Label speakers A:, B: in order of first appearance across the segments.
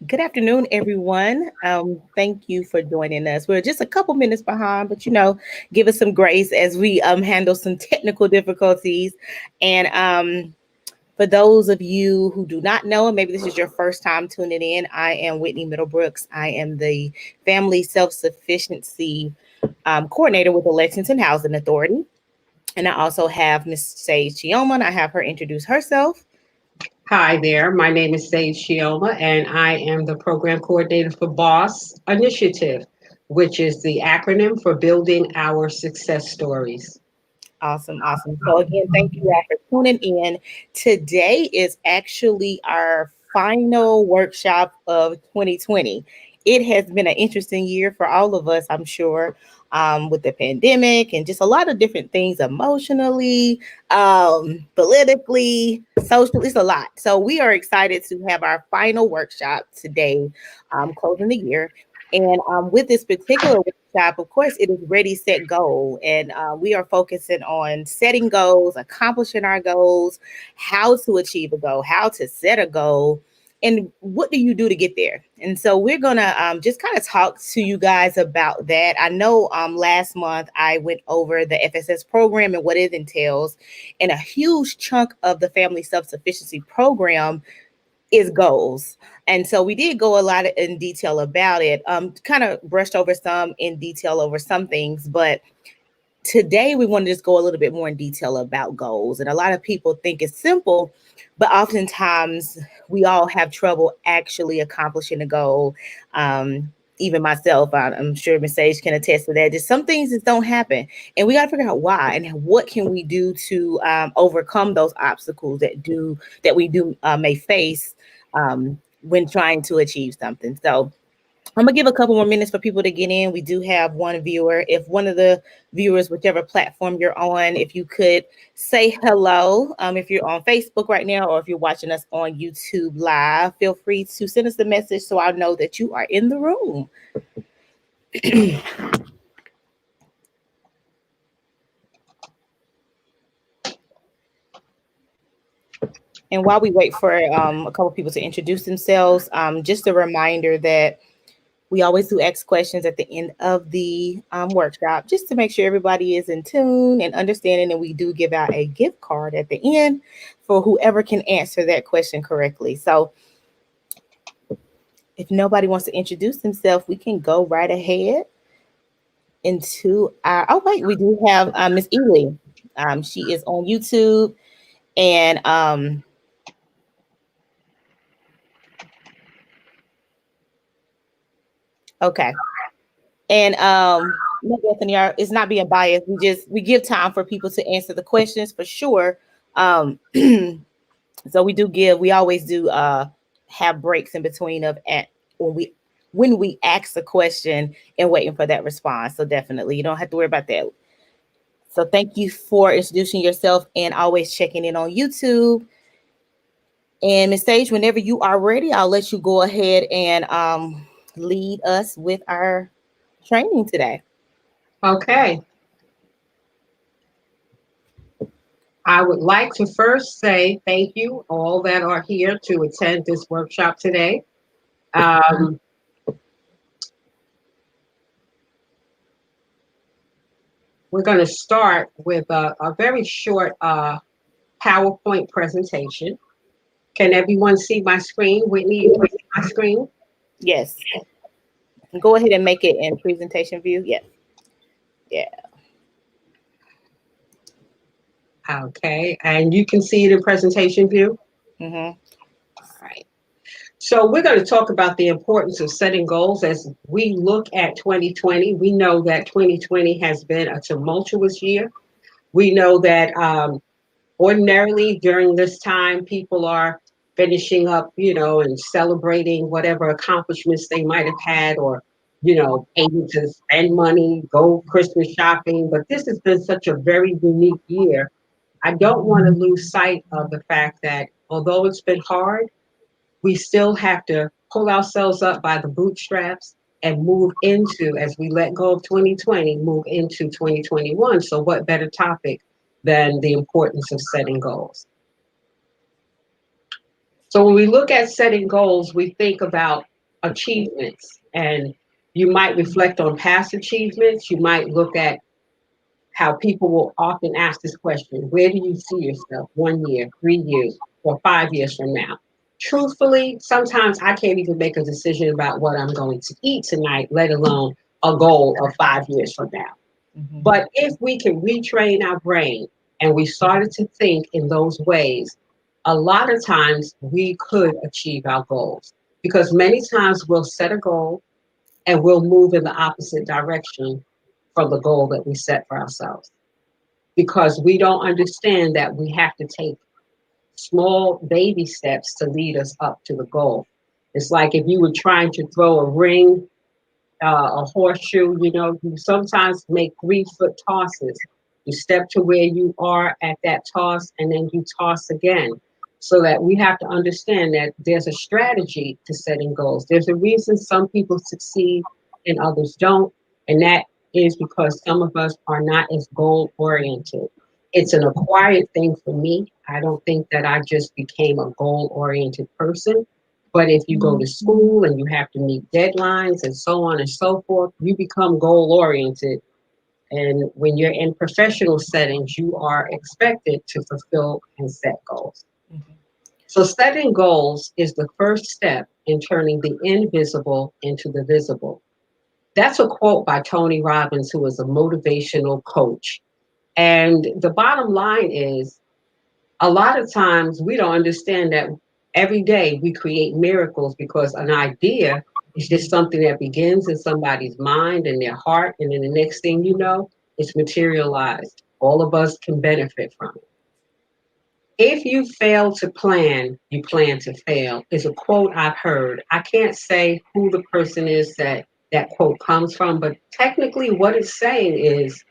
A: Good afternoon, everyone. Thank you for joining us. We're just a couple minutes behind, but give us some grace as we handle some technical difficulties. And for those of you who do not know, and maybe this is your first time tuning in, I am Whitney Middlebrooks. I am the Family Self Sufficiency Coordinator with the Lexington Housing Authority. And I also have Miss Sage Chioma, and I have her introduce herself.
B: Hi there, my name is Sage Shioma, and I am the program coordinator for BOSS Initiative, which is the acronym for Building Our Success Stories.
A: Awesome, awesome. So again, thank you all for tuning in. Today is actually our final workshop of 2020. It has been an interesting year for all of us, I'm sure, with the pandemic and just a lot of different things emotionally, politically, socially. It's a lot. So we are excited to have our final workshop today, closing the year. And with this particular workshop, of course, it is ready, set, goal. And we are focusing on setting goals, accomplishing our goals, how to achieve a goal, how to set a goal, and what do you do to get there. And so we're going to just kind of talk to you guys about that. I know last month I went over the FSS program and what it entails, and a huge chunk of the family self-sufficiency program is goals. And so we did go a lot in detail about it, kind of brushed over some in detail over some things, but today we want to just go a little bit more in detail about goals. And a lot of people think it's simple, but oftentimes we all have trouble actually accomplishing a goal. Even myself, I'm sure Miss Sage can attest to that. Just some things just don't happen, and we got to figure out why and what can we do to overcome those obstacles that we do may face when trying to achieve something. So I'm gonna give a couple more minutes for people to get in. We do have one viewer. If one of the viewers, whichever platform you're on, if you could say hello, if you're on Facebook right now, or if you're watching us on YouTube Live, feel free to send us a message so I know that you are in the room. And while we wait for a couple people to introduce themselves, just a reminder that we always do ask questions at the end of the workshop just to make sure everybody is in tune and understanding. And we do give out a gift card at the end for whoever can answer that question correctly. So if nobody wants to introduce themselves, we can go right ahead into our, oh wait, we do have Miss Ely. She is on YouTube and okay. And no, Bethany, it's not being biased. We give time for people to answer the questions for sure. So we always do have breaks in between of at when we ask the question and waiting for that response. So definitely you don't have to worry about that. So thank you for introducing yourself and always checking in on YouTube. And Ms. Sage, whenever you are ready, I'll let you go ahead and lead us with our training today.
B: Okay. I would like to first say thank you all that are here to attend this workshop today. We're going to start with a very short PowerPoint presentation. Can everyone see my screen? Whitney, you can see my screen?
A: Yes. Go ahead and make it in presentation view. Yeah. Yeah.
B: Okay. And you can see it in presentation view?
A: Mm-hmm.
B: All right. So we're going to talk about the importance of setting goals as we look at 2020. We know that 2020 has been a tumultuous year. We know that ordinarily during this time, people are finishing up, and celebrating whatever accomplishments they might have had or, able to spend money, go Christmas shopping. But this has been such a very unique year. I don't want to lose sight of the fact that although it's been hard, we still have to pull ourselves up by the bootstraps and move into, as we let go of 2020, move into 2021. So what better topic than the importance of setting goals? So when we look at setting goals, we think about achievements. And you might reflect on past achievements. You might look at how people will often ask this question: where do you see yourself 1 year, 3 years, or 5 years from now? Truthfully, sometimes I can't even make a decision about what I'm going to eat tonight, let alone a goal of 5 years from now.
A: Mhm.
B: But if we can retrain our brain and we started to think in those ways, a lot of times we could achieve our goals. Because many times we'll set a goal and we'll move in the opposite direction from the goal that we set for ourselves. Because we don't understand that we have to take small baby steps to lead us up to the goal. It's like if you were trying to throw a ring, a horseshoe, you sometimes make 3 foot tosses. You step to where you are at that toss and then you toss again. So that we have to understand that there's a strategy to setting goals. There's a reason some people succeed and others don't. And that is because some of us are not as goal oriented. It's an acquired thing for me. I don't think that I just became a goal oriented person. But if you go to school and you have to meet deadlines and so on and so forth, you become goal oriented. And when you're in professional settings, you are expected to fulfill and set goals.
A: Mhm.
B: So setting goals is the first step in turning the invisible into the visible. That's a quote by Tony Robbins, who is a motivational coach. And the bottom line is, a lot of times we don't understand that every day we create miracles because an idea is just something that begins in somebody's mind and their heart. And then the next thing you know, it's materialized. All of us can benefit from it. If you fail to plan, you plan to fail, is a quote I've heard. I can't say who the person is that that quote comes from, but technically what it's saying is,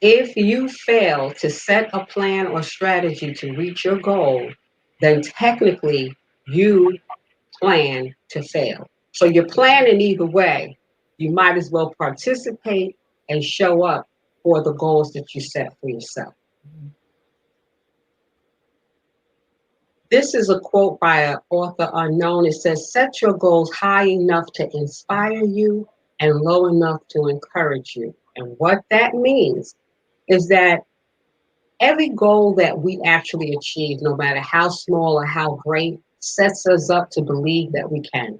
B: if you fail to set a plan or strategy to reach your goal, then technically you plan to fail. So you're planning either way. You might as well participate and show up for the goals that you set for yourself. This is a quote by an author unknown. It says, set your goals high enough to inspire you and low enough to encourage you. And what that means is that every goal that we actually achieve, no matter how small or how great, sets us up to believe that we can.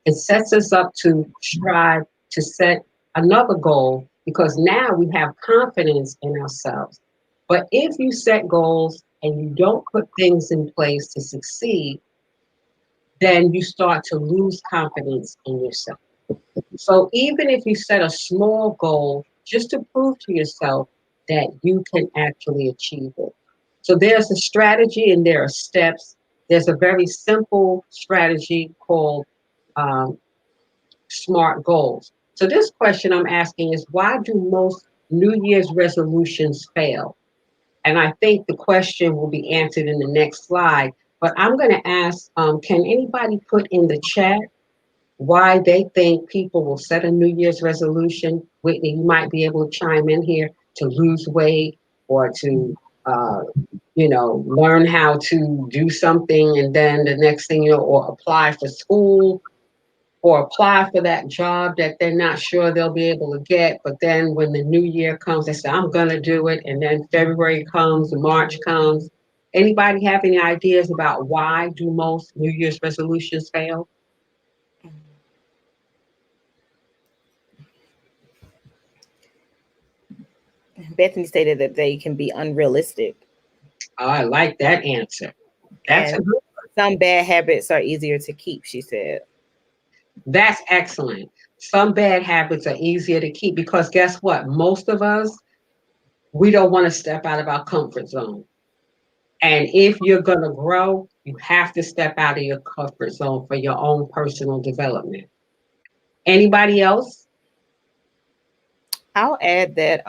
B: It sets us up to strive to set another goal because now we have confidence in ourselves. But if you set goals and you don't put things in place to succeed, then you start to lose confidence in yourself. So even if you set a small goal just to prove to yourself that you can actually achieve it. So there's a strategy and there are steps. There's a very simple strategy called um, SMART goals. So this question I'm asking is, why do most New Year's resolutions fail? And I think the question will be answered in the next slide. But I'm going to ask, can anybody put in the chat why they think people will set a New Year's resolution? Whitney, you might be able to chime in here, to lose weight or to, learn how to do something. And then the next thing or apply for school or apply for that job that they're not sure they'll be able to get. But then when the new year comes, they say, I'm going to do it. And then February comes, March comes. Anybody have any ideas about why do most New Year's resolutions fail?
A: Bethany stated that they can be unrealistic,
B: Oh, I like that answer. That's a
A: and
B: good.
A: some bad habits are easier to keep, she said.
B: That's excellent. Some bad habits are easier to keep because guess what? Most of us, we don't want to step out of our comfort zone. And if you're going to grow, you have to step out of your comfort zone for your own personal development. Anybody else?
A: I'll add that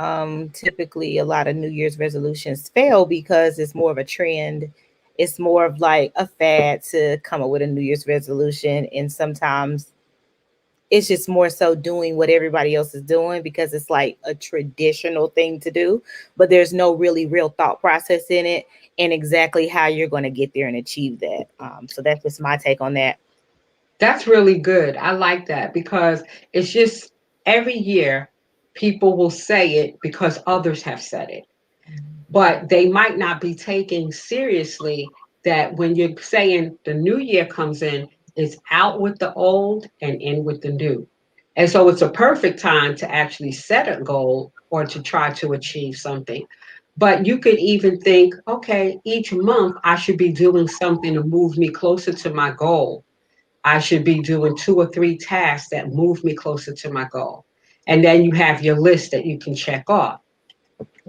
A: typically a lot of New Year's resolutions fail because it's more of a trend. It's more of like a fad to come up with a New Year's resolution. And sometimes it's just more so doing what everybody else is doing because it's like a traditional thing to do, but there's no really real thought process in it and exactly how you're going to get there and achieve that. So that's just my take on that.
B: That's really good. I like that because it's just every year people will say it because others have said it, but they might not be taking seriously that when you're saying the new year comes in, it's out with the old and in with the new. And so it's a perfect time to actually set a goal or to try to achieve something. But you could even think, okay, each month I should be doing something to move me closer to my goal. I should be doing 2 or 3 tasks that move me closer to my goal. And then you have your list that you can check off.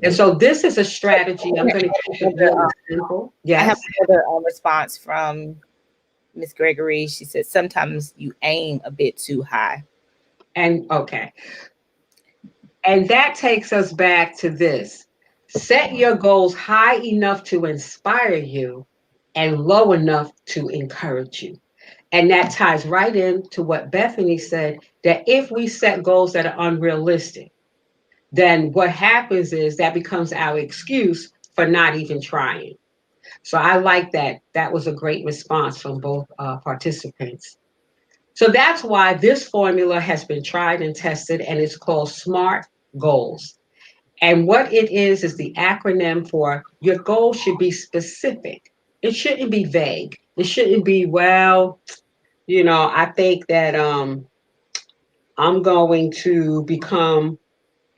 B: And so this is a strategy. I'm going to keep it
A: Another,
B: really simple.
A: I have
B: Yes.
A: another response from Miss Gregory. She said sometimes you aim a bit too high.
B: And okay. And that takes us back to this. Set your goals high enough to inspire you and low enough to encourage you. And that ties right into what Bethany said, that if we set goals that are unrealistic, then what happens is that becomes our excuse for not even trying. So I like that. That was a great response from both participants. So that's why this formula has been tried and tested, and it's called SMART goals. And what it is the acronym for your goal should be specific. It shouldn't be vague. It shouldn't be, well, I think that I'm going to become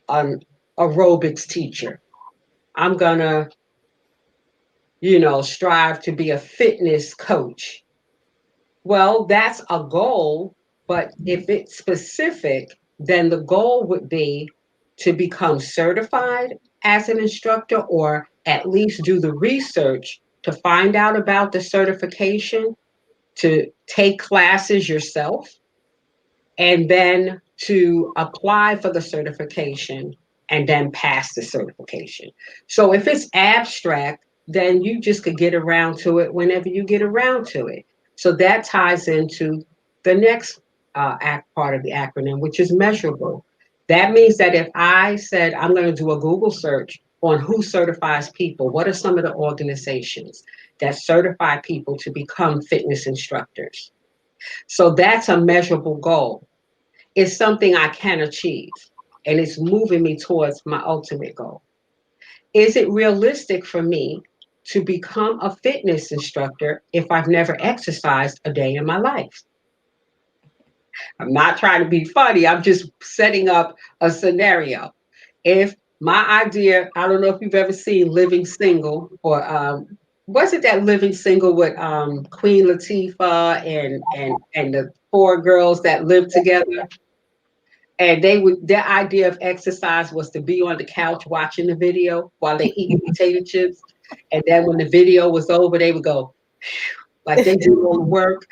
B: an aerobics teacher. I'm going to, strive to be a fitness coach. Well, that's a goal, but if it's specific, then the goal would be to become certified as an instructor or at least do the research to find out about the certification, to take classes yourself, and then to apply for the certification and then pass the certification. So if it's abstract, then you just could get around to it whenever you get around to it. So that ties into the next part of the acronym, which is measurable. That means that if I said I'm going to do a Google search on who certifies people, what are some of the organizations that certify people to become fitness instructors? So that's a measurable goal. It's something I can achieve, and it's moving me towards my ultimate goal. Is it realistic for me to become a fitness instructor if I've never exercised a day in my life? I'm not trying to be funny. I'm just setting up a scenario. If my idea, I don't know if you've ever seen Living Single or was it that Living Single with Queen Latifah and the 4 girls that lived together? And their idea of exercise was to be on the couch watching the video while they eat potato chips. And then when the video was over, they would go like they did all the work.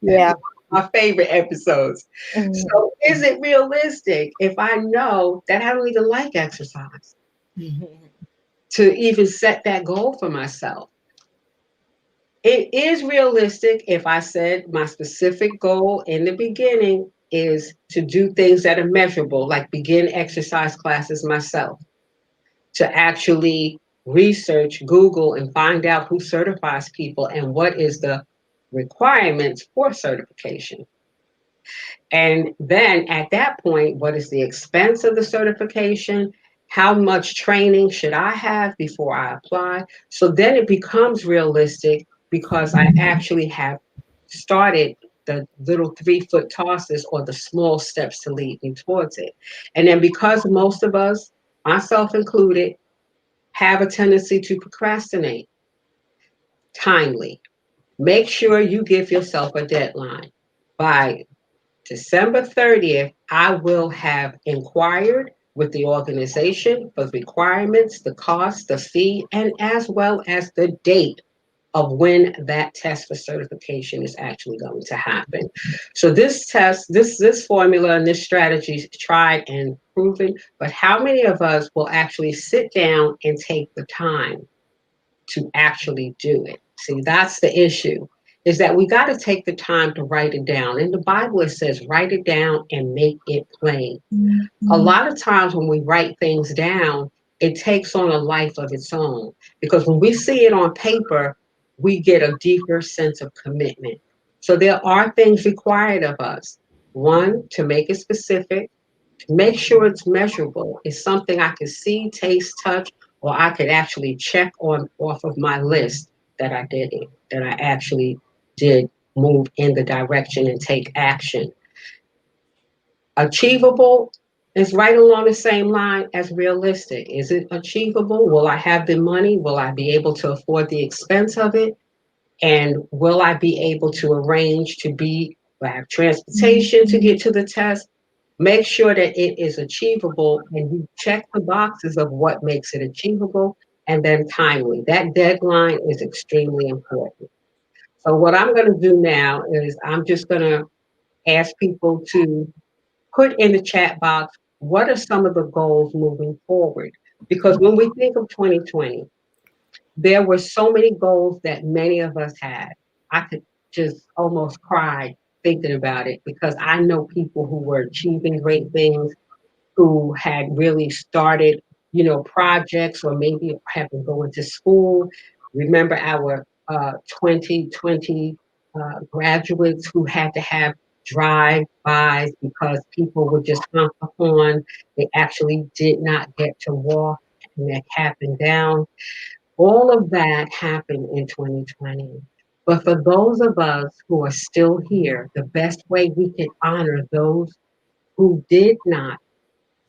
A: Yeah.
B: My favorite episodes.
A: Mhm.
B: So is it realistic if I know that I don't even like exercise to even set that goal for myself? It is realistic if I said my specific goal in the beginning is to do things that are measurable, like begin exercise classes myself, to actually research, Google, and find out who certifies people and what is the requirements for certification. And then at that point, what is the expense of the certification? How much training should I have before I apply? So then it becomes realistic because I actually have started the little 3 foot tosses or the small steps to lead me towards it. And then because most of us, myself included, have a tendency to procrastinate, timely. Make sure you give yourself a deadline. By December 30th, I will have inquired with the organization for the requirements, the cost, the fee, and as well as the date of when that test for certification is actually going to happen. So this test, this formula and this strategy is tried and proven, but how many of us will actually sit down and take the time to actually do it? See, that's the issue, is that we got to take the time to write it down. In the Bible, it says, write it down and make it plain. A lot of times when we write things down, it takes on a life of its own because when we see it on paper, we get a deeper sense of commitment. So there are things required of us. One, to make it specific, make sure it's measurable. It's something I can see, taste, touch, or I could actually check on off of my list that I did it, that I actually did move in the direction and take action. Achievable is right along the same line as realistic. Is it achievable? Will I have the money? Will I be able to afford the expense of it? And will I be able to arrange to be, have transportation to get to the test? Make sure that it is achievable and you check the boxes of what makes it achievable and then timely. That deadline is extremely important. So, what I'm going to do now is I'm just going to ask people to put in the chat box what are some of the goals moving forward? Because when we think of 2020, there were so many goals that many of us had. I could just almost cry thinking about it because I know people who were achieving great things, who had really started, projects or maybe have been going to school. Remember our 2020 graduates who had to have drive-bys because people would just honk the horn. They actually did not get to walk and that happened down. All of that happened in 2020. But for those of us who are still here, the best way we can honor those who did not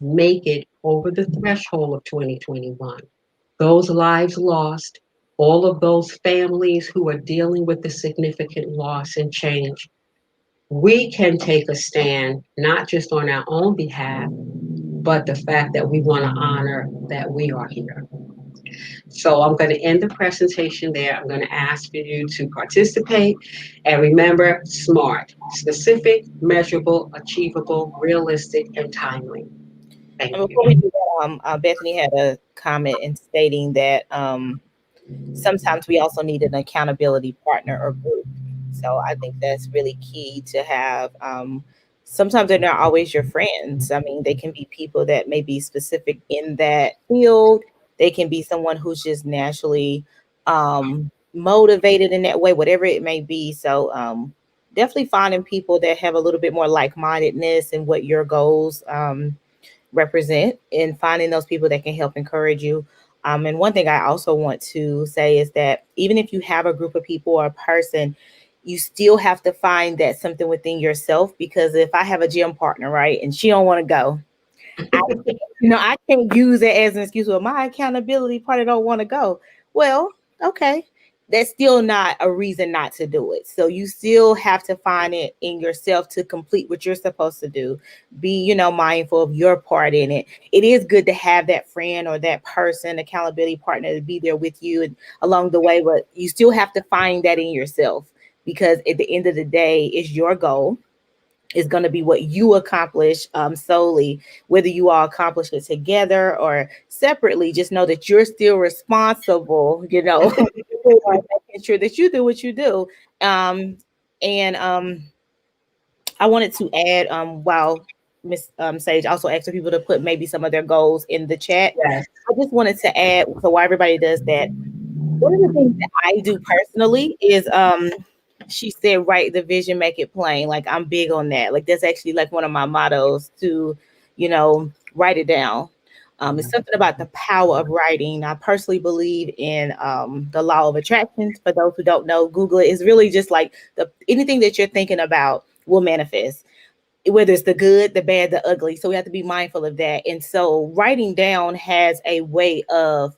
B: make it over the threshold of 2021, those lives lost, all of those families who are dealing with the significant loss and change, we can take a stand, not just on our own behalf, but the fact that we want to honor that we are here. So I'm going to end the presentation there. I'm going to ask for you to participate and remember SMART, specific, measurable, achievable, realistic, and timely. Thank
A: And before we
B: you.
A: do that, Bethany had a comment in stating that sometimes we also need an accountability partner or group. So I think that's really key to have. Sometimes they're not always your friends. I mean, they can be people that may be specific in that field. They can be someone who's just naturally motivated in that way, whatever it may be. So definitely finding people that have a little bit more like mindedness and what your goals represent and finding those people that can help encourage you. And one thing I also want to say is that even if you have a group of people or a person, you still have to find that something within yourself. Because if I have a gym partner, right, and she don't want to go, I can't, I can't use it as an excuse. Well, my accountability partner don't want to go. Well, okay, that's still not a reason not to do it. So you still have to find it in yourself to complete what you're supposed to do. Be, mindful of your part in it. It is good to have that friend or that person, accountability partner, to be there with you and along the way, but you still have to find that in yourself because at the end of the day, it's your goal is going to be what you accomplish solely. Whether you all accomplish it together or separately, just know that you're still responsible, for making sure that you do what you do. And I wanted to add, while Miss Sage also asked for people to put maybe some of their goals in the chat.
B: Yes.
A: I just wanted to add, so while everybody does that, one of the things that I do personally is she said write the vision, make it plain. Like I'm big on that. Like that's actually like one of my mottos to, write it down. It's something about the power of writing. I personally believe in the law of attraction. For those who don't know, Google it. It's really just like anything that you're thinking about will manifest, whether it's the good, the bad, the ugly. So we have to be mindful of that. And so writing down has a way of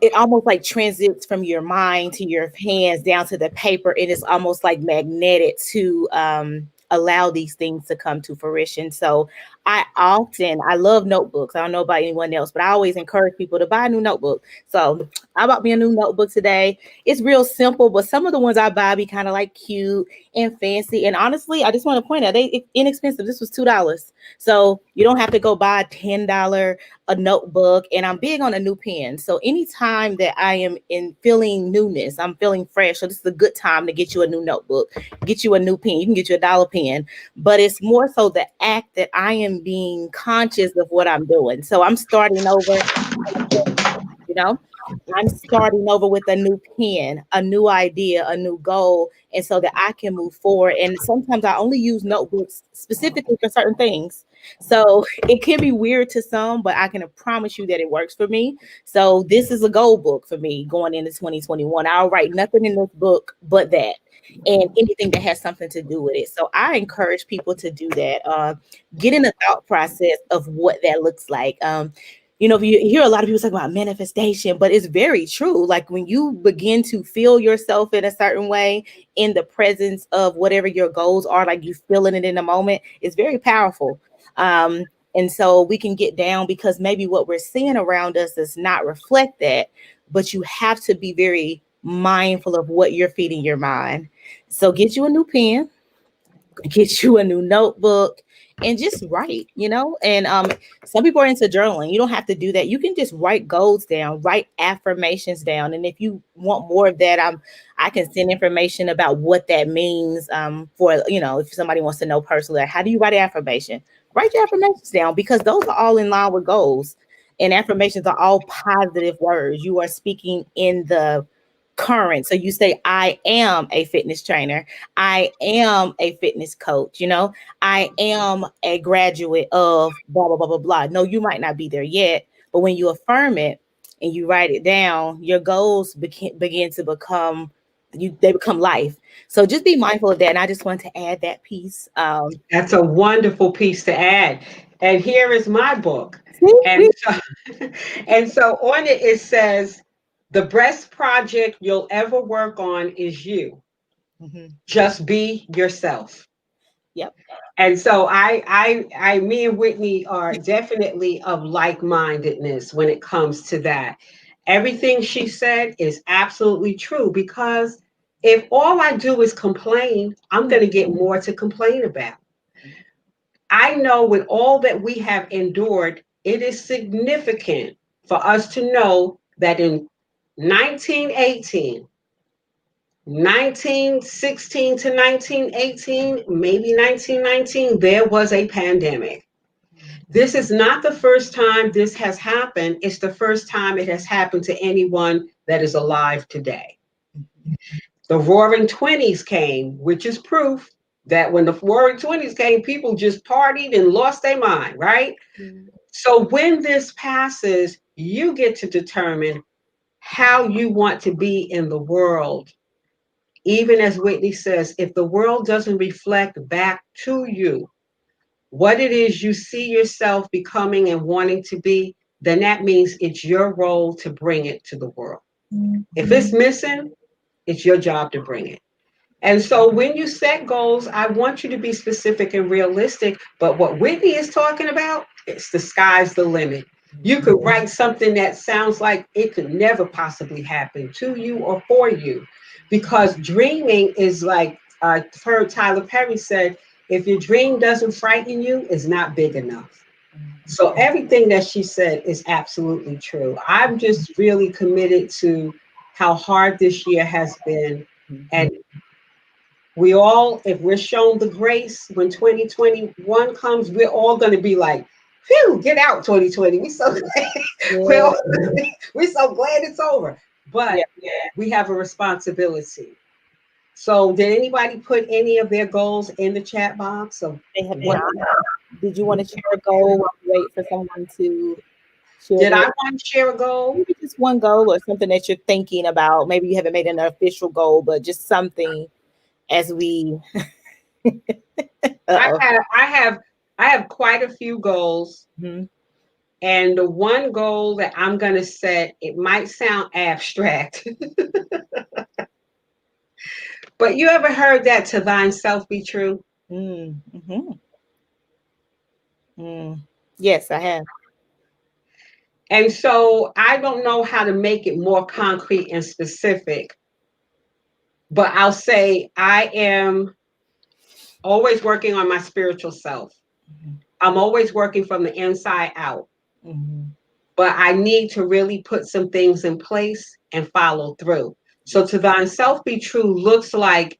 A: it almost like transits from your mind to your hands down to the paper. And it's almost like magnetic to allow these things to come to fruition. So I love notebooks. I don't know about anyone else, but I always encourage people to buy a new notebook. So I bought me a new notebook today. It's real simple, but some of the ones I buy be kind of like cute and fancy. And honestly, I just want to point out it's inexpensive. This was $2. So you don't have to go buy a $10 a notebook, and I'm big on a new pen. So anytime that I am in feeling newness, I'm feeling fresh. So this is a good time to get you a new notebook, get you a new pen. You can get you $1 pen, but it's more so the act that I am being conscious of what I'm doing. So I'm starting over, you know. I'm starting over with a new pen, a new idea, a new goal, and so that I can move forward. And sometimes I only use notebooks specifically for certain things. So it can be weird to some, but I can promise you that it works for me. So this is a goal book for me going into 2021. I'll write nothing in this book but that. And anything that has something to do with it. So I encourage people to do that. Get in a thought process of what that looks like. You hear a lot of people talk about manifestation, but it's very true. Like when you begin to feel yourself in a certain way in the presence of whatever your goals are, like you feeling it in the moment, it's very powerful. And so we can get down because maybe what we're seeing around us does not reflect that, but you have to be very mindful of what you're feeding your mind. So get you a new pen, get you a new notebook, and just write, and some people are into journaling. You don't have to do that. You can just write goals down, write affirmations down, and if you want more of that, I can send information about what that means, for if somebody wants to know personally, like, how do you write an affirmation? Write your affirmations down, because those are all in line with goals, and affirmations are all positive words. You are speaking in the current. So you say, I am a fitness trainer. I am a fitness coach. I am a graduate of blah, blah, blah, blah, blah. No, you might not be there yet, but when you affirm it and you write it down, your goals begin to become, they become life. So just be mindful of that. And I just want to add that piece.
B: That's a wonderful piece to add. And here is my book.
A: See,
B: And so, and so on it, it says, the best project you'll ever work on is you.
A: Mhm.
B: Just be yourself.
A: Yep.
B: And so me and Whitney are definitely of like-mindedness when it comes to that. Everything she said is absolutely true, because if all I do is complain, I'm going to get more to complain about. I know with all that we have endured, it is significant for us to know that in 1918, 1916 to 1918, maybe 1919, there was a pandemic. This is not the first time this has happened. It's the first time it has happened to anyone that is alive today. The Roaring Twenties came, which is proof that when the Roaring Twenties came, people just partied and lost their mind, right? So when this passes, you get to determine how you want to be in the world. Even as Whitney says, if the world doesn't reflect back to you what it is you see yourself becoming and wanting to be, then that means it's your role to bring it to the world. If it's missing, it's your job to bring it. And so when you set goals, I want you to be specific and realistic. But what Whitney is talking about, it's the sky's the limit. You could write something that sounds like it could never possibly happen to you or for you, because dreaming is like, I've heard Tyler Perry said, if your dream doesn't frighten you, it's not big enough. So everything that she said is absolutely true. I'm just really committed to how hard this year has been. And we all, if we're shown the grace when 2021 comes, we're all going to be like, phew, get out 2020. We so glad.
A: Yeah.
B: We're so glad it's over. But
A: Yeah.
B: we have a responsibility. So did anybody put any of their goals in the chat box of
A: They have
B: what?
A: not. Did you want to share a goal while we wait for someone to share
B: Did I
A: their,
B: want to share a goal?
A: maybe just one goal or something that you're thinking about? Maybe you haven't made an official goal, but just something as we
B: I
A: uh-oh.
B: have I have I have quite a few goals.
A: Mhm.
B: And the one goal that I'm going to set, it might sound abstract, but you ever heard that to thine self be true?
A: Mm, mhm, mm. Yes, I have.
B: And so I don't know how to make it more concrete and specific, but I'll say I am always working on my spiritual self.
A: Mhm,
B: I'm always working from the inside out,
A: mhm.
B: but I need to really put some things in place and follow through. So to thine self be true looks like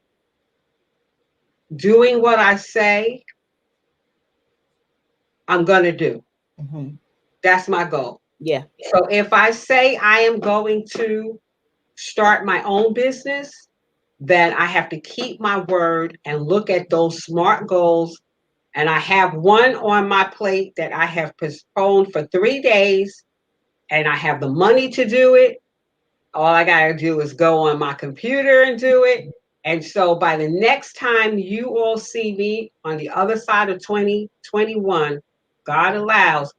B: doing what I say I'm going to do.
A: Mhm.
B: That's my goal.
A: Yeah.
B: So if I say I am going to start my own business, then I have to keep my word and look at those SMART goals. And I have one on my plate that I have postponed for 3 days, and I have the money to do it. All I got to do is go on my computer and do it. And so by the next time you all see me on the other side of 2021, God allows,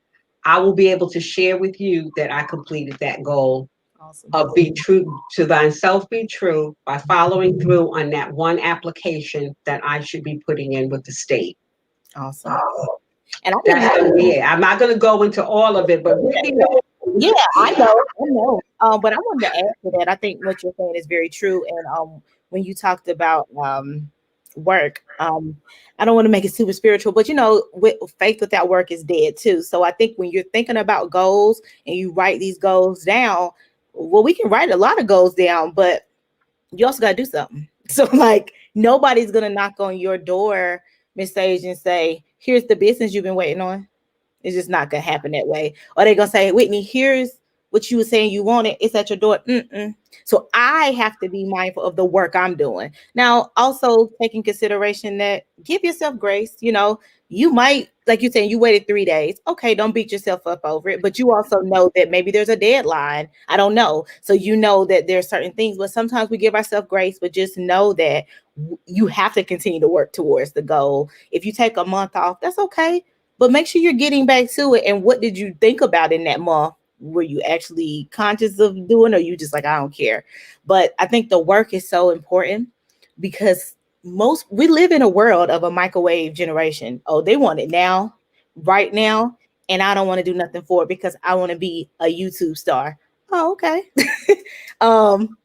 B: I will be able to share with you that I completed that goal
A: Awesome.
B: of be true to thyself, be true by following through on that one application that I should be putting in with the state.
A: Awesome. And I think
B: That's going to be it. I'm not going to go into all of it, but Whitney knows.
A: yeah, I know, I know. But I wanted to add to that. I think what you're saying is very true. And when you talked about work, I don't want to make it super spiritual, but with faith without work is dead too. So I think when you're thinking about goals and you write these goals down, well, we can write a lot of goals down, but you also got to do something. So like nobody's gonna knock on your door, Miss Sage, and say, "Here's the business you've been waiting on." It's just not gonna happen that way. Or they gonna say, Whitney, here's what you were saying you wanted. It's at your door. Mm-mm. So I have to be mindful of the work I'm doing. Now, also taking consideration that give yourself grace. You might, like you saying, you waited 3 days. Okay, don't beat yourself up over it. But you also know that maybe there's a deadline. I don't know. So you know that there's certain things, but sometimes we give ourselves grace, but just know that you have to continue to work towards the goal. If you take a month off, that's okay, but make sure you're getting back to it. And what did you think about in that month? Were you actually conscious of doing, or you just like, I don't care? But I think the work is so important because we live in a world of a microwave generation. Oh, they want it now, right now. And I don't want to do nothing for it because I want to be a YouTube star. Oh, okay.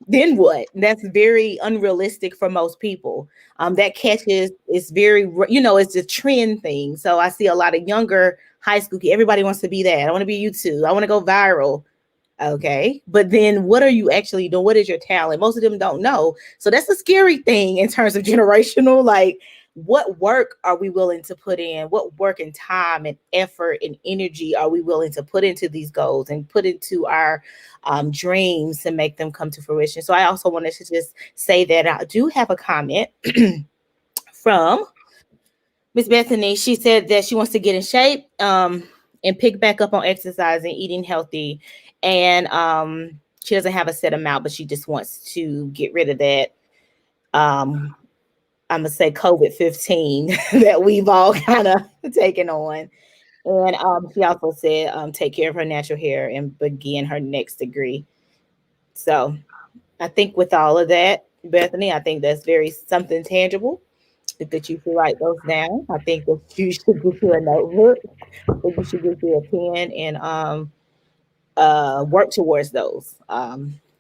A: Then what? That's very unrealistic for most people. That catches is very, it's a trend thing. So I see a lot of younger high school kids. Everybody wants to be that. I want to be YouTube. I want to go viral. Okay. But then what are you actually doing? What is your talent? Most of them don't know. So that's a scary thing in terms of generational. Like, what work are we willing to put in? What work and time and effort and energy are we willing to put into these goals and put into our dreams to make them come to fruition? So I also wanted to just say that I do have a comment from Miss Bethany. She said that she wants to get in shape and pick back up on exercise and eating healthy. And she doesn't have a set amount, but she just wants to get rid of that. Um, I'm gonna say COVID-19 that we've all kind of taken on. And she also said take care of her natural hair and begin her next degree. So I think with all of that, Bethany, I think that's very something tangible that you should write those down. I think that you should get you a notebook, that you should get you a pen and work towards those.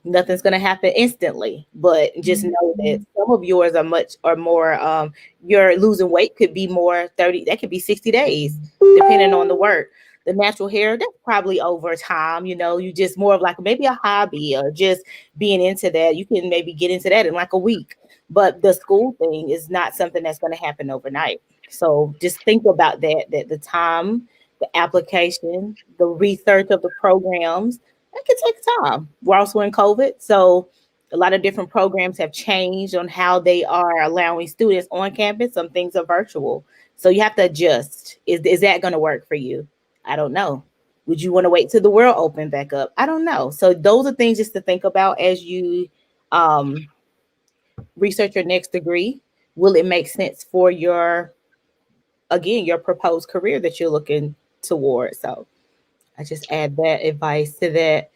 A: Nothing's going to happen instantly, but just know that some of yours are much or more. Your losing weight could be more 30, that could be 60 days, depending on the work. The natural hair, that's probably over time. You just more of like maybe a hobby or just being into that. You can maybe get into that in like a week. But the school thing is not something that's going to happen overnight. So just think about that the time, the application, the research of the programs, that can take time. We're also in COVID, so a lot of different programs have changed on how they are allowing students on campus. Some things are virtual, so you have to adjust. Is that going to work for you? I don't know. Would you want to wait till the world open back up? I don't know. So those are things just to think about as you um, research your next degree. Will it make sense for your proposed career that you're looking toward? So I just add that advice to that.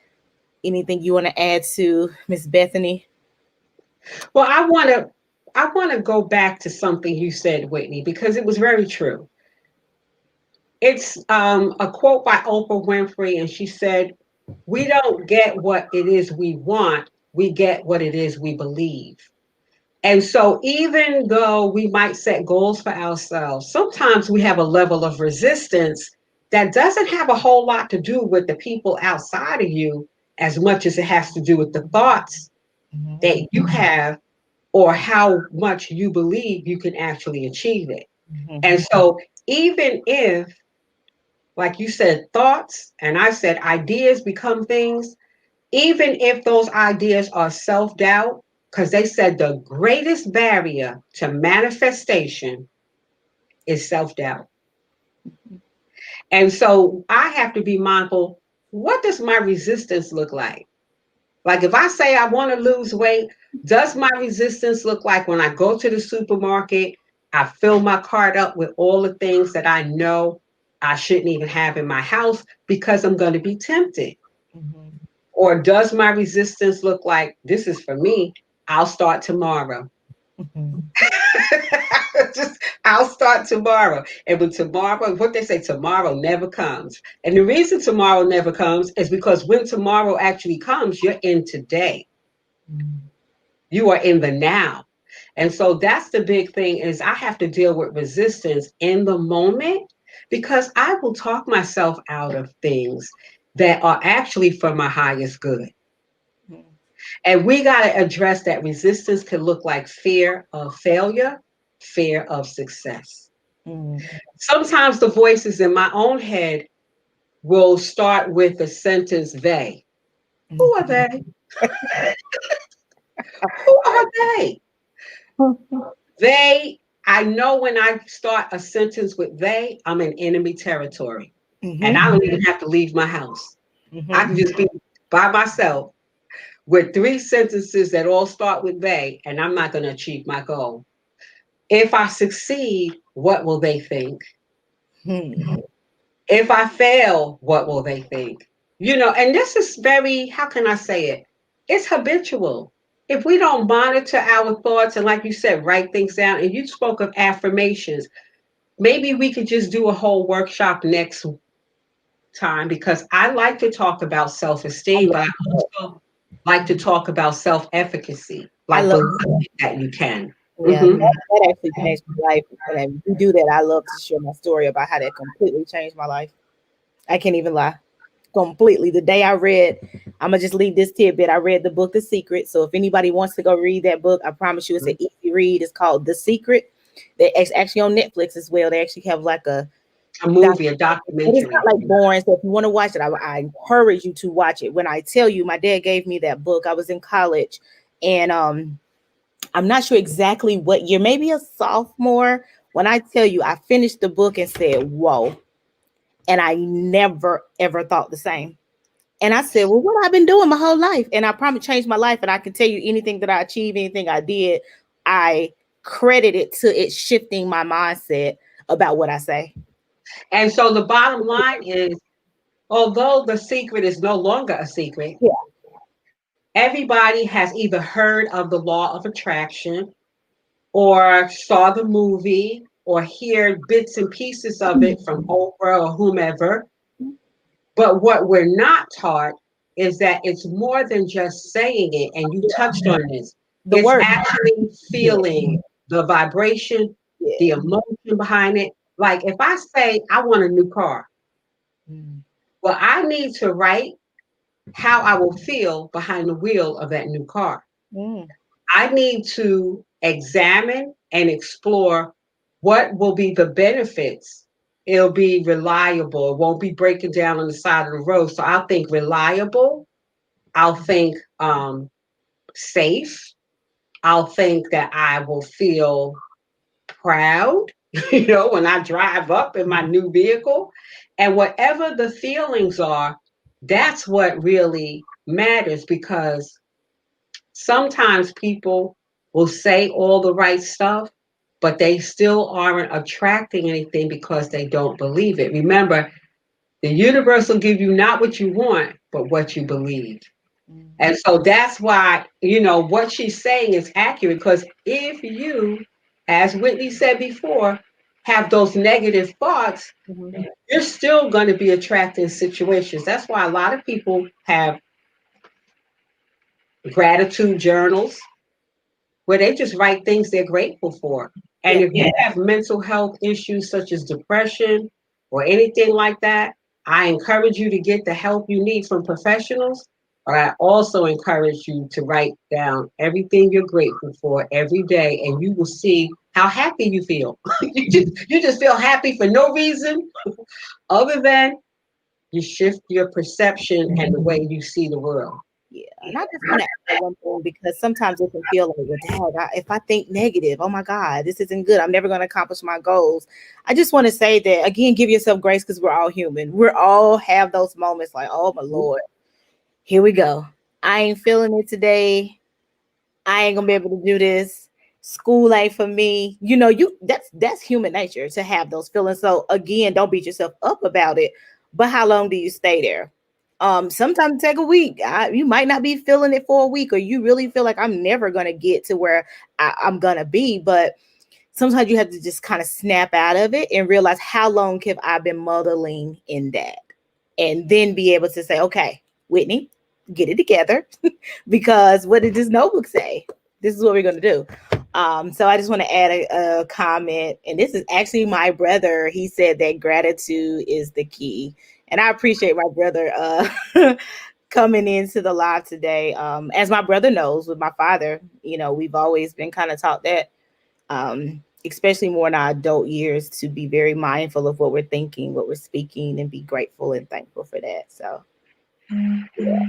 A: Anything you want to add to Miss Bethany?
B: Well, I want to go back to something you said, Whitney, because it was very true. It's a quote by Oprah Winfrey, and she said, "We don't get what it is we want; we get what it is we believe." And so, even though we might set goals for ourselves, sometimes we have a level of resistance that doesn't have a whole lot to do with the people outside of you as much as it has to do with the thoughts
A: Mhm,
B: that you have or how much you believe you can actually achieve it.
A: mhm,
B: And so, even if like you said, thoughts, and I said ideas become things, even if those ideas are self doubt, because they said the greatest barrier to manifestation is self doubt. And so I have to be mindful, what does my resistance look like? Like if I say I want to lose weight, does my resistance look like when I go to the supermarket, I fill my cart up with all the things that I know I shouldn't even have in my house because I'm going to be tempted?
A: Mhm.
B: Or does my resistance look like this is for me? I'll start tomorrow.
A: Mhm.
B: Just I'll start tomorrow. And when tomorrow, what they say, tomorrow never comes. And the reason tomorrow never comes is because when tomorrow actually comes, you're in today.
A: Mhm.
B: You are in the now. And so that's the big thing is I have to deal with resistance in the moment because I will talk myself out of things that are actually for my highest good.
A: Mhm.
B: And we got to address that resistance can look like fear of failure, fear of success.
A: Mhm.
B: Sometimes the voices in my own head will start with the sentence they. Who are
A: Mhm.
B: they? Who are they? They, I know when I start a sentence with they, I'm in enemy territory. And I
A: Mhm.
B: don't even have to leave my house. I can
A: Mhm.
B: just be by myself with three sentences that all start with they, and I'm not going to achieve my goal. If I succeed, what will they think?
A: Mhm.
B: If I fail, what will they think? You know, and this is very, how can I say it? It's habitual. If we don't monitor our thoughts and, like you said, write things down, and you spoke of affirmations, maybe we could just do a whole workshop next time because I like to talk about self
A: I
B: esteem,
A: love
B: but I
A: that.
B: also like to talk about self efficacy,
A: I
B: like
A: love
B: believing that you can.
A: Yeah,
B: Mhm.
A: that actually changed my life. And if we do that, I love to share my story about how that completely changed my life. I can't even lie. Completely. The day I read, I'm gonna just leave this tidbit. I read the book The Secret. So if anybody wants to go read that book, I promise you it's an easy read. It's called The Secret. It's actually on Netflix as well. They actually have like a
B: A
A: doc,
B: movie, a
A: but it's
B: documentary.
A: not like boring. So if you want to watch it, I encourage you to watch it. When I tell you, my dad gave me that book. I was in college, and I'm not sure exactly what year, maybe a sophomore. When I tell you, I finished the book and said, "Whoa!" And I never ever thought the same. And I said, "Well, what I've been doing my whole life," and I probably changed my life. And I can tell you anything that I achieved, anything I did, I credit it to it shifting my mindset about what I say.
B: And so the bottom line is, although the secret is no longer a secret,
A: Yeah.
B: everybody has either heard of the law of attraction or saw the movie or hear bits and pieces of it from Oprah or whomever. But what we're not taught is that it's more than just saying it. And you touched on this.
A: The
B: It's
A: word.
B: actually
A: Yeah.
B: feeling the vibration, the
A: Yeah.
B: emotion behind it. Like if I say I want a new car,
A: Mm.
B: well, I need to write how I will feel behind the wheel of that new car.
A: Mm.
B: I need to examine and explore what will be the benefits. It'll be reliable. It won't be breaking down on the side of the road. So I'll think reliable. I'll think safe. I'll think that I will feel proud, when I drive up in my new vehicle. And whatever the feelings are, that's what really matters because sometimes people will say all the right stuff, but they still aren't attracting anything because they don't believe it. Remember, the universe will give you not what you want, but what you believe.
A: Mm.
B: And so that's why, what she's saying is accurate because if you, as Whitney said before, have those negative thoughts,
A: Mhm.
B: you're still going to be attracting situations. That's why a lot of people have gratitude journals where they just write things they're grateful for. And
A: Yeah.
B: if you have mental health issues such as depression or anything like that, I encourage you to get the help you need from professionals. Or I also encourage you to write down everything you're grateful for every day, and you will see how happy you feel. You just feel happy for no reason other than you shift your perception and the way you see the world.
A: Yeah, and I just want to add one thing because sometimes it can feel like, well, dang, if I think negative, oh my God, this isn't good. I'm never going to accomplish my goals. I just want to say that again, give yourself grace because we're all human. We're all have those moments like, oh my Lord, here we go. I ain't feeling it today. I ain't gonna be able to do this. School ain't for me. You know, that's human nature to have those feelings. So again, don't beat yourself up about it. But how long do you stay there? Sometimes take a week. You might not be feeling it for a week, or you really feel like I'm never gonna get to where I'm gonna be. But sometimes you have to just kind of snap out of it and realize how long have I been muddling in that, and then be able to say, okay, Whitney, get it together because what did this notebook say? This is what we're going to do. So I just want to add a comment, and this is actually my brother. He said that gratitude is the key, and I appreciate my brother coming into the live today. As my brother knows, with my father, you know, we've always been kind of taught that, especially more in our adult years, to be very mindful of what we're thinking, what we're speaking, and be grateful and thankful for that. So, yeah.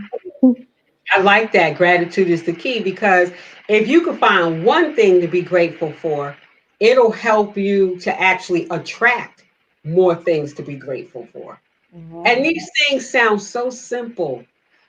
B: I like that. Gratitude is the key because if you can find one thing to be grateful for, it'll help you to actually attract more things to be grateful for.
A: Mhm.
B: And these things sound so simple,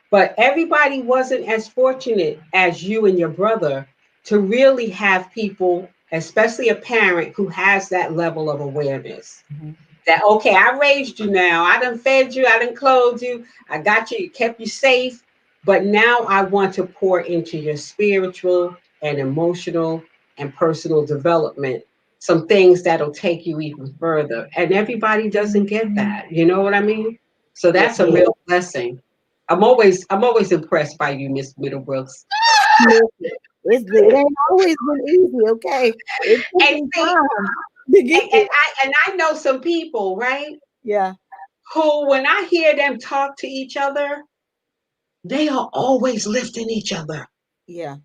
B: but everybody wasn't as fortunate as you and your brother to really have people, especially a parent who has that level of awareness.
A: Mhm.
B: That, okay, I raised you now. I done fed you. I done clothed you. I got you, kept you safe. But now I want to pour into your spiritual and emotional and personal development some things that'll take you even further. And everybody doesn't get that. You know what I mean? So
A: Yeah.
B: that's a real blessing. I'm always impressed by you, Miss Middlebrooks.
A: Listen, it ain't always been easy, okay? It took
B: And
A: some
B: see,
A: time to
B: and,
A: get there.
B: and I know some people, right?
A: Yeah,
B: Who when I hear them talk to each other, they are always lifting each other.
A: yeah.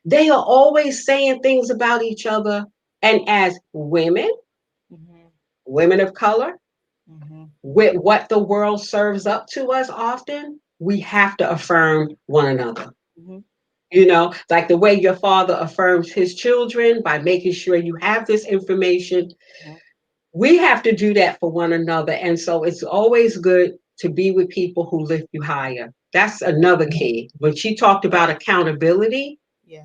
B: They are always saying things about each other. And as women,
A: Mhm,
B: women of color,
A: mhm,
B: with what the world serves up to us often, we have to affirm one another.
A: mhm,
B: You know, like the way your father affirms his children by making sure you have this information.
A: mhm.
B: We have to do that for one another. And so it's always good to be with people who lift you higher. That's another key. When she talked about accountability,
A: Yeah.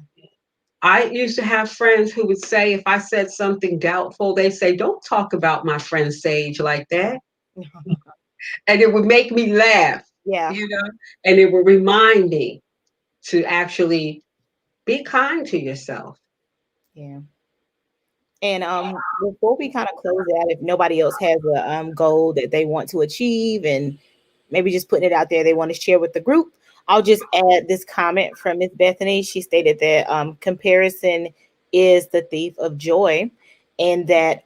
B: I used to have friends who would say, if I said something doubtful, they say, don't talk about my friend Sage like that. And it would make me laugh,
A: Yeah,
B: you know, and it would remind me to actually be kind to yourself.
A: yeah. And before we kind of close out, if nobody else has a goal that they want to achieve and maybe just putting it out there they want to share with the group, I'll just add this comment from Miss Bethany. She stated that comparison is the thief of joy, and that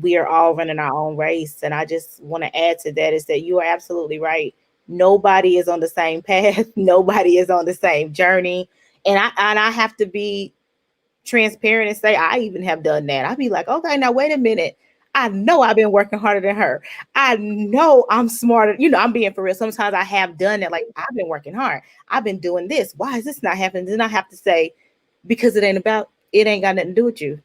A: we are all running our own race. And I just want to add to that is that you are absolutely right. Nobody is on the same path. Nobody is on the same journey. And I have to be transparent and say I even have done that. I'd be like, okay, now wait a minute. I know I've been working harder than her. I know I'm smarter. You know, I'm being for real. Sometimes I have done it. Like I've been working hard. I've been doing this. Why is this not happening? Then I have to say, because it ain't got nothing to do with you.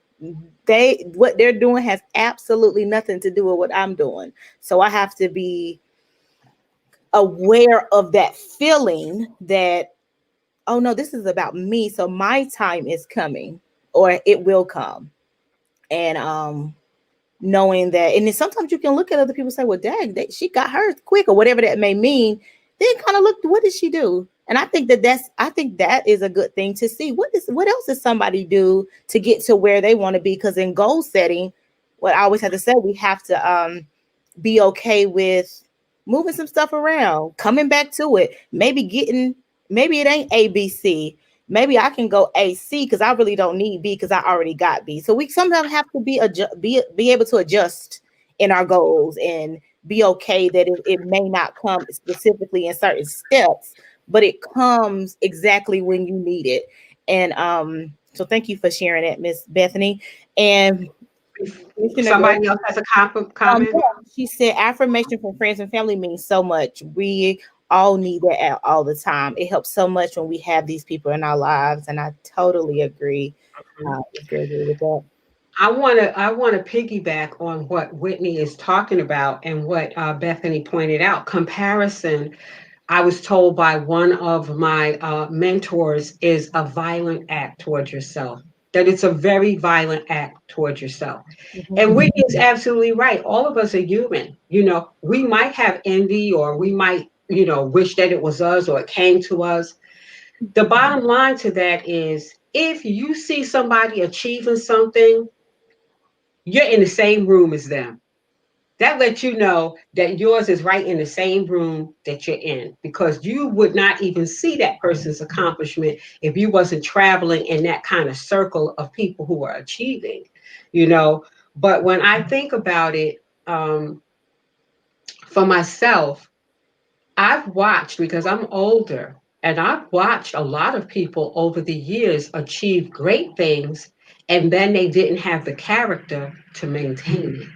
A: What they're doing has absolutely nothing to do with what I'm doing. So I have to be aware of that feeling that, oh no, this is about me. So my time is coming or it will come. And knowing that, and then sometimes you can look at other people and say, well, dang, she got hers quick or whatever that may mean. Then kind of look, what did she do? And I think that is a good thing to see. What else does somebody do to get to where they want to be? Because in goal setting, what I always have to say, we have to be okay with moving some stuff around, coming back to it, maybe it ain't ABC. Maybe I can go AC because I really don't need B because I already got B. So we sometimes have to be able to adjust in our goals and be okay that it may not come specifically in certain steps, but it comes exactly when you need it. And So thank you for sharing that, Miss Bethany. And Commissioner Gray,
B: Somebody else has a
A: yeah,
B: comment?
A: she said affirmation from friends and family means so much. We all need that all the time. It helps so much when we have these people in our lives, and I totally agree. Agree with that.
B: I want to piggyback on what Whitney is talking about and what Bethany pointed out. Comparison, I was told by one of my mentors, is a violent act towards yourself. That it's a very violent act towards yourself. And
A: Mhm.
B: Whitney is absolutely right. All of us are human. We might have envy, or we might, wish that it was us or it came to us. The bottom line to that is, if you see somebody achieving something, you're in the same room as them. That lets you know that yours is right in the same room that you're in, because you would not even see that person's accomplishment if you wasn't traveling in that kind of circle of people who are achieving, you know. But when I think about it, for myself, I've watched, because I'm older, and I've watched a lot of people over the years achieve great things, and then they didn't have the character to maintain it.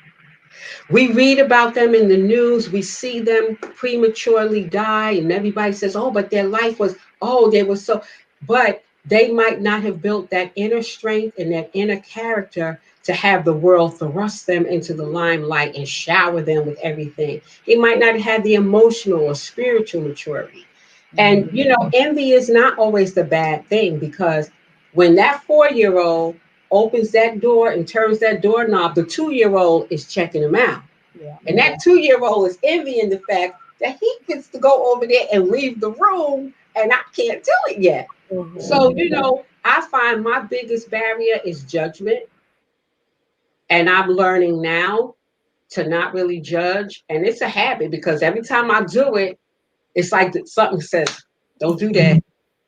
B: We read about them in the news. We see them prematurely die, and everybody says, "Oh, but their life was, oh, they were so," but they might not have built that inner strength and that inner character to have the world thrust them into the limelight and shower them with everything. They might not have had the emotional or spiritual maturity. And, envy is not always the bad thing, because when that 4-year-old opens that door and turns that doorknob, the 2-year-old is checking him out.
A: Yeah.
B: And that 2-year-old is envying the fact that he gets to go over there and leave the room, and I can't do it yet. So,
A: Mhm.
B: I find my biggest barrier is judgment. And I'm learning now to not really judge. And it's a habit, because every time I do it, it's like something says, don't do that.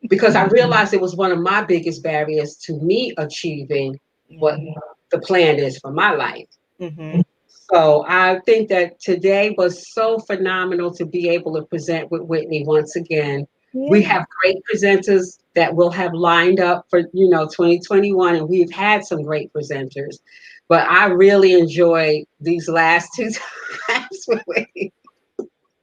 B: Because I realized it was one of my biggest barriers to me achieving what
A: Yeah.
B: the plan is for my life.
A: Mhm.
B: So I think that today was so phenomenal to be able to present with Whitney once again. We
A: Yeah.
B: have great presenters that we'll have lined up for 2021, and we've had some great presenters. But I really enjoyed these last two times with Whitney.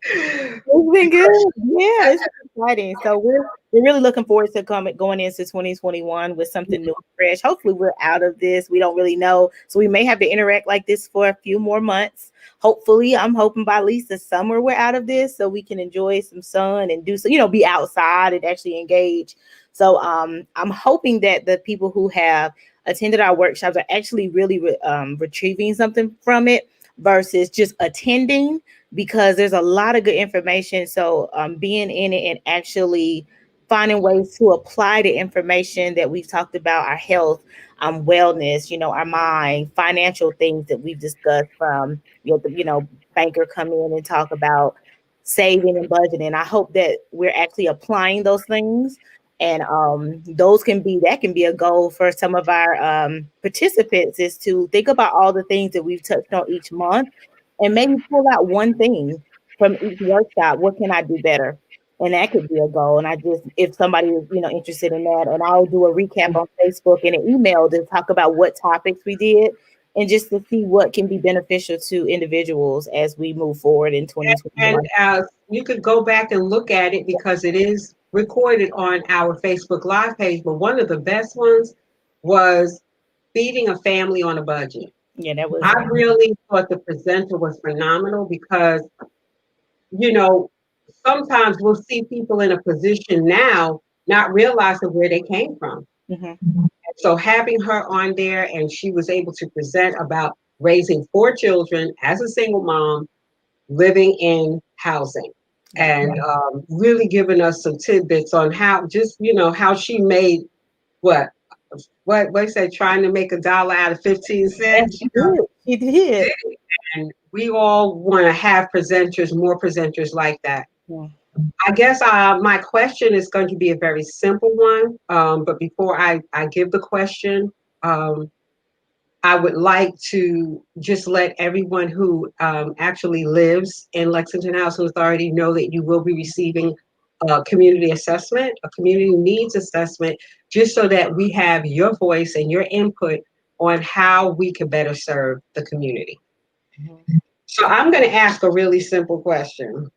A: It's been good. Yeah, it's exciting. So we're really looking forward to coming going into 2021 with something new and fresh. Hopefully we're out of this. We don't really know. So we may have to interact like this for a few more months. Hopefully, I'm hoping by at least the summer we're out of this so we can enjoy some sun and do so, be outside and actually engage. So I'm hoping that the people who have attended our workshops are actually really retrieving something from it versus just attending, because there's a lot of good information. So being in it and actually finding ways to apply the information that we've talked about, our health, wellness, our mind, financial things that we've discussed, from banker come in and talk about saving and budgeting. I hope that we're actually applying those things. And that can be a goal for some of our participants, is to think about all the things that we've touched on each month and maybe pull out one thing from each workshop. What can I do better? And that could be a goal. And I just, if somebody is, interested in that, and I'll do a recap on Facebook and an email to talk about what topics we did, and just to see what can be beneficial to individuals as we move forward in
B: And
A: 2021.
B: you could go back and look at it, because it is recorded on our Facebook Live page. But one of the best ones was feeding a family on a budget.
A: Yeah, that was,
B: I really thought the presenter was phenomenal, because, you know, sometimes we'll see people in a position now not realizing where they came from.
A: mhm.
B: So having her on there, and she was able to present about raising 4 children as a single mom, living in housing,
A: Yeah.
B: and really giving us some tidbits on how, just, how she made what what they say, trying to make a dollar out of 15
A: Yes,
B: cents.
A: she did. She did.
B: And we all want to have presenters, more presenters like that.
A: Yeah.
B: I guess my question is going to be a very simple one. But before I give the question, um, I would like to just let everyone who actually lives in Lexington Housing Authority know that you will be receiving a community assessment, a community needs assessment, just so that we have your voice and your input on how we can better serve the community.
A: Mhm.
B: So I'm going to ask a really simple question.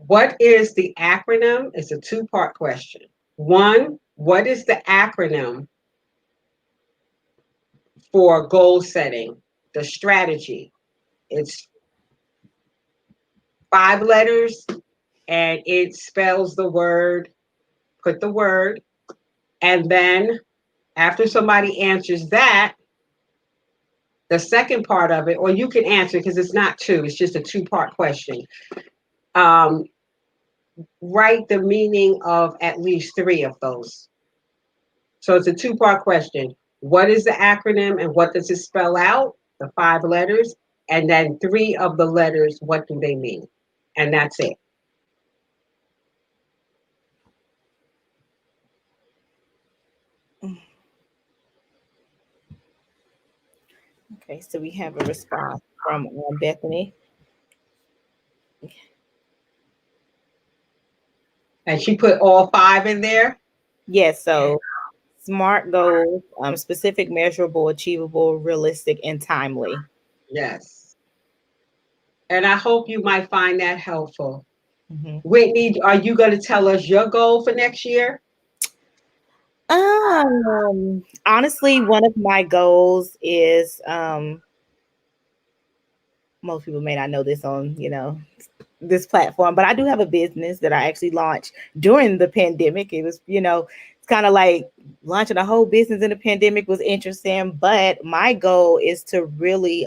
B: What is the acronym? It's a two-part question. One, what is the acronym for goal setting, the strategy? It's 5 letters and it spells the word, put the word, and then after somebody answers that, the second part of it, or you can answer because it's not two, it's just a two-part question. Um, Write the meaning of at least three of those. So it's a two-part question. What is the acronym and what does it spell out? The 5 letters. And then three of the letters, what do they mean? And that's it.
A: Okay, so we have a response from Bethany.
B: And she put all 5 in there.
A: Yes, so SMART goals, specific, measurable, achievable, realistic, and timely.
B: Yes. And I hope you might find that helpful.
A: Mhm.
B: Whitney, are you going to tell us your goal for next year?
A: Honestly, one of my goals is most people may not know this on, this platform, but I do have a business that I actually launched during the pandemic. It was, it's kind of like launching a whole business in the pandemic was interesting, but my goal is to really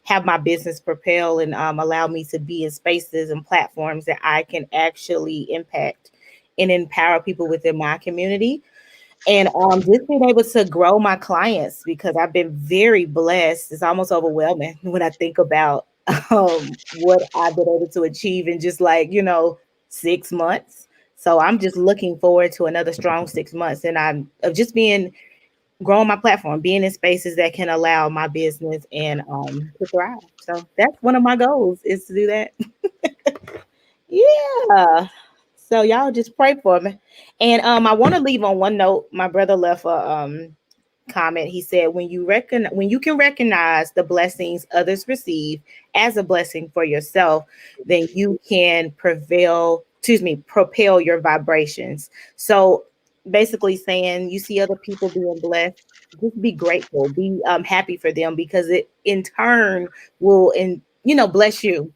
A: have my business propel and allow me to be in spaces and platforms that I can actually impact and empower people within my community. And just being able to grow my clients because I've been very blessed. It's almost overwhelming when I think about what I've been able to achieve in just like, 6 months. So I'm just looking forward to another strong 6 months. And I'm of just being growing my platform, being in spaces that can allow my business and to thrive. So that's one of my goals is to do that. Yeah. So y'all just pray for me. And I want to leave on one note. My brother left a comment. He said, when you can recognize the blessings others receive as a blessing for yourself, then you can propel your vibrations. So basically saying you see other people being blessed, just be grateful, be happy for them because it in turn will bless you,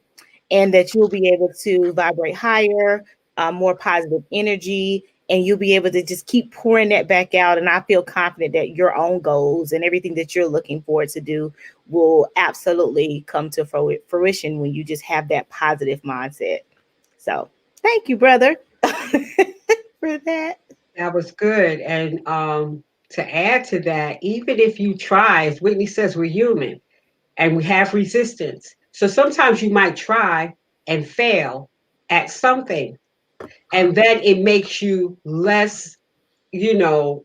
A: and that you'll be able to vibrate higher, more positive energy, and you'll be able to just keep pouring that back out. And I feel confident that your own goals and everything that you're looking forward to do will absolutely come to fruition when you just have that positive mindset. So thank you, brother, for that.
B: That was good. And to add to that, even if you try, as Whitney says, we're human and we have resistance. So sometimes you might try and fail at something, and then it makes you less,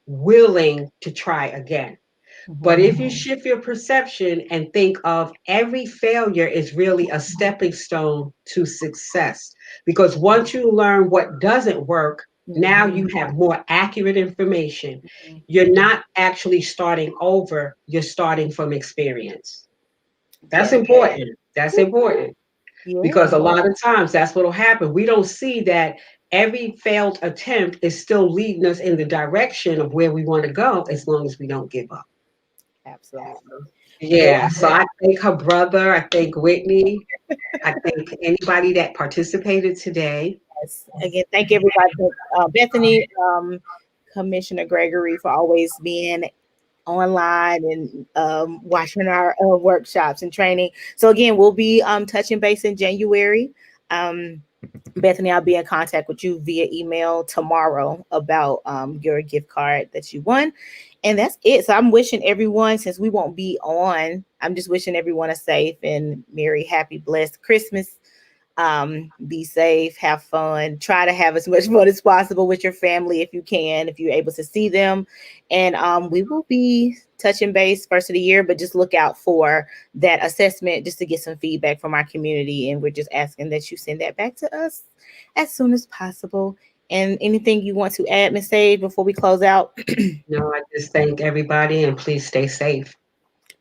B: willing to try again. But
A: Mhm.
B: if you shift your perception and think of every failure is really a stepping stone to success, because once you learn what doesn't work, now
A: Mhm.
B: you have more accurate information. You're not actually starting over, you're starting from experience. That's
A: Yeah.
B: important. That's important
A: Yeah.
B: because a lot of times that's what will happen. We don't see that every failed attempt is still leading us in the direction of where we want to go as long as we don't give up.
A: Absolutely. Well,
B: Yeah, so I thank her brother. I thank Whitney. I thank anybody that participated today.
A: yes. Again, thank everybody, Bethany, Commissioner Gregory, for always being online and watching our workshops and training. So again, we'll be touching base in January. Um, Bethany, I'll be in contact with you via email tomorrow about your gift card that you won. And that's it. So I'm wishing everyone, since we won't be on, I'm just wishing everyone a safe and merry, happy, blessed Christmas. Be safe, have fun, try to have as much fun as possible with your family if you can, if you're able to see them. And we will be touching base first of the year, but just look out for that assessment just to get some feedback from our community. And we're just asking that you send that back to us as soon as possible. And anything you want to add, Ms. Sage, before we close out?
B: No, I just thank everybody and please stay safe.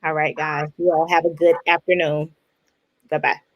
A: All right, guys. You all have a good afternoon. Bye bye.